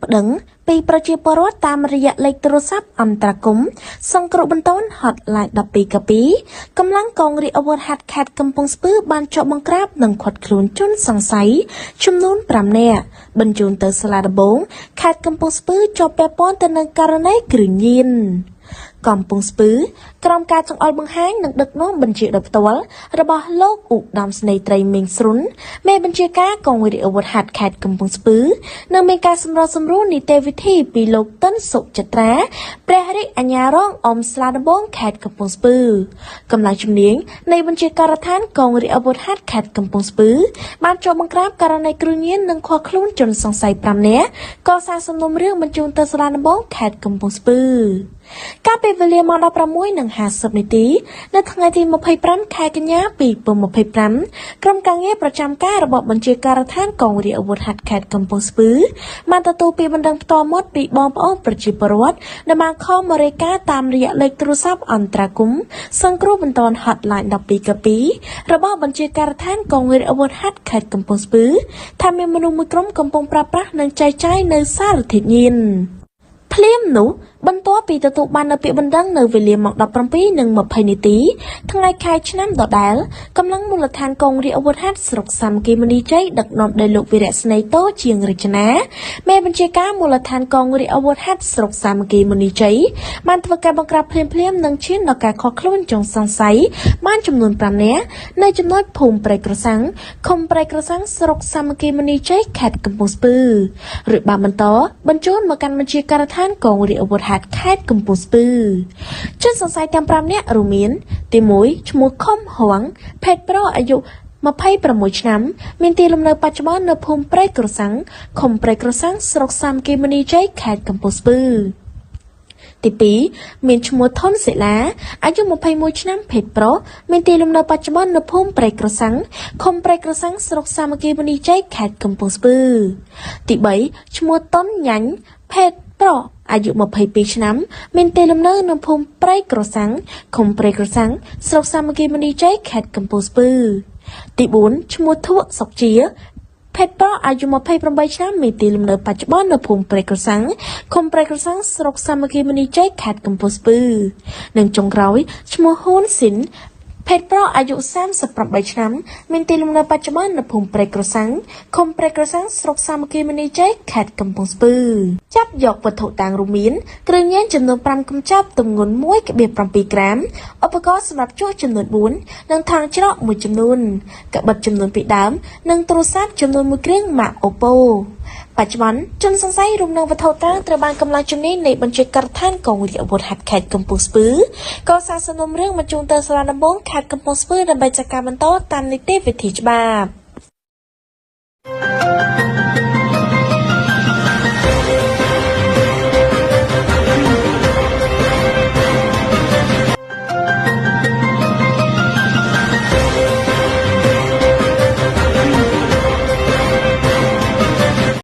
ប្តឹងពីប្រជាពលរដ្ឋតាមរយៈលេខទូរស័ព្ទអន្តរកម្មសង្គ្រោះបន្ទាន់ Hotline 12 2កម្លាំងកងរាជអាវុធហត្ថខេត្តកំពង់ស្ពឺបានជាប់បង្ក្រាបនិងឃាត់ខ្លួនជនសង្ស័យចំនួន 5 នាក់បញ្ជូនទៅសាលាដំបងខេត្តកំពង់ស្ពឺជាប់ពាក់ព័ន្ធទៅនឹងករណីគ្រឿងញៀនកំពង់ស្ពឺក្រុមការចង្អុលបង្ហាញនិងដឹកនាំបញ្ជាដោយផ្ទាល់របស់លោកឧត្តមស្នេហ៍ត្រីមេងស្រុនមេបញ្ជាការកងរាជអាវុធហត្ថខេត្តកំពង់ស្ពឺនិងមានការសម្របសម្រួលនីតិវិធីពីលោកតិនសុចិត្រាព្រះរាជអាជ្ញារងអមស្លាដំបងខេត្តកំពង់ស្ពឺកម្លាំងជំនាញនៃបញ្ជាការដ្ឋានកងរាជអាវុធហត្ថខេត្តកំពង់ស្ពឺបានចូលបង្ក្រាបករណីគ្រឿងញៀននិងឃាត់ខ្លួនជនសង្ស័យ 5 នាក់កសាងសំណុំរឿងបញ្ជូនទៅសាលាដំបងខេត្តកំពង់ស្ពឺកាលពីវេលាម៉ោង 16:50 នាទីនៅថ្ងៃទី 25 ខែកញ្ញា 2025 ក្រុមការងារប្រចាំការរបស់បញ្ជាការដ្ឋានកងរាជអាវុធហត្ថខេត្តកំពង់ស្ពឺបានទទួលពីបណ្ដឹងផ្ទាល់មាត់ពីបងប្អូនប្រជាពលរដ្ឋដែលបានខំមករាយការណ៍តាមរយៈលេខទូរស័ព្ទអន្តរកម្មសង្គ្រោះបន្ទាន់ Hotline 12 2របស់បញ្ជាការដ្ឋានកងរាជអាវុធហត្ថខេត្តកំពង់ស្ពឺថាមានមនុស្សមួយក្រុមកំពុងប្រើប្រាស់និងចែកចាយនៅសារធាតុញៀនភ្លាមនោះបន្ទាប់ពីទទួលបាននៅពាក្យបណ្ដឹងនៅវេលាម៉ោង 17:20 នាទីថ្ងៃខែឆ្នាំដដែលកម្លាំងមូលដ្ឋានកងរាជអាវុធហត្ថស្រុកសាមគ្គីមនីជ័យដឹកនាំដោយលោកវីរៈស្នេហ៍តូជាងរចនាមេបញ្ជាការមូលដ្ឋានកងរាជអាវុធហត្ថស្រុកសាមគ្គីមនីជ័យបានធ្វើការបង្ក្រាបភ្លាមៗនិងឈានដល់ការឃាត់ខ្លួនជនសង្ស័យបានចំនួន 5 នាក់នៅចំណុចភូមិព្រៃក្រសាំងឃុំព្រៃក្រសាំងស្រុកសាមគ្គីមនីជ័យខេត្តកំពង់ស្ពឺរួចបានបន្តបញ្ជូនមកកាន់បញ្ជាការដ្ឋានកងរាជអាវុធខេត្តកំពង់ស្ពឺជនសង្ស័យទាំង 5 នាក់រួមមានទី 1 ឈ្មោះខុំហួងភេទប្រុសអាយុ26 ឆ្នាំមានទីលំនៅបច្ចុប្បន្ននៅភូមិព្រៃក្រសាំងឃុំព្រៃក្រសាំងស្រុកសាមគ្គីមនីជ័យខេត្តកំពង់ស្ពឺទី 2 មានឈ្មោះថនសិលាអាយុ21 ឆ្នាំភេទប្រុសមានទីលំនៅបច្ចុប្បន្ននៅភូមិព្រៃក្រសាំងឃុំព្រៃក្រសាំងស្រុកសាមគ្គីមនីជ័យខេត្តកំពង់ស្ពឺទី 3 ឈ្មោះតុនញ៉ាញ់ភេទប្រុសអាយុ22 ឆ្នាំមានទីលំនៅនៅភូមិព្រៃក្រសាំងឃុំព្រៃក្រសាំងស្រុកសាមគ្គីមនីជ័យខេត្តកំពង់ស្ពឺទី 4 ឈ្មោះធុកសុកជាភេទប្រុសអាយុ28 ឆ្នាំមានទីលំនៅបច្ចុប្បន្ននៅភូមិព្រៃក្រសាំងឃុំព្រៃក្រសាំងស្រុកសាមគ្គីមនីជ័យខេត្តកំពង់ស្ពឺនិងចុងក្រោយឈ្មោះហ៊ុនស៊ីនភេទប្រុសអាយុ38 ឆ្នាំមានទីលំនៅបច្ចុប្បន្ននៅភូមិព្រៃក្រសាំងឃុំព្រៃក្រសាំងស្រុកសាមគ្គីមនីជ័យខេត្តកំពង់ស្ពឺចាប់យកវត្ថុតាងរួមមានគ្រឿងញៀនចំនួន 5 កំចាប់ទម្ងន់ 1.7 ក្រាមឧបករណ៍សម្រាប់ជួសចំនួន 4 និងថង់ច្រកមួយចំនួនកាបិតចំនួន 2 ដើមនិងទូរស័ព្ទចំនួន 1 គ្រឿងម៉ាក Oppo បច្ចុប្បន្នជនសង្ស័យរួមនឹងវត្ថុតាងត្រូវបានកម្លាំងជំនាញនៃបញ្ជាការដ្ឋានកងរាជអាវុធហត្ថខេត្តកំពង់ស្ពឺក៏សាកសំណុំរឿងបញ្ជូនទៅសាលាដំបងខេត្តកំពង់ស្ពឺដើម្បីចាត់ការបន្តតាមនីតិវិធីច្បាប់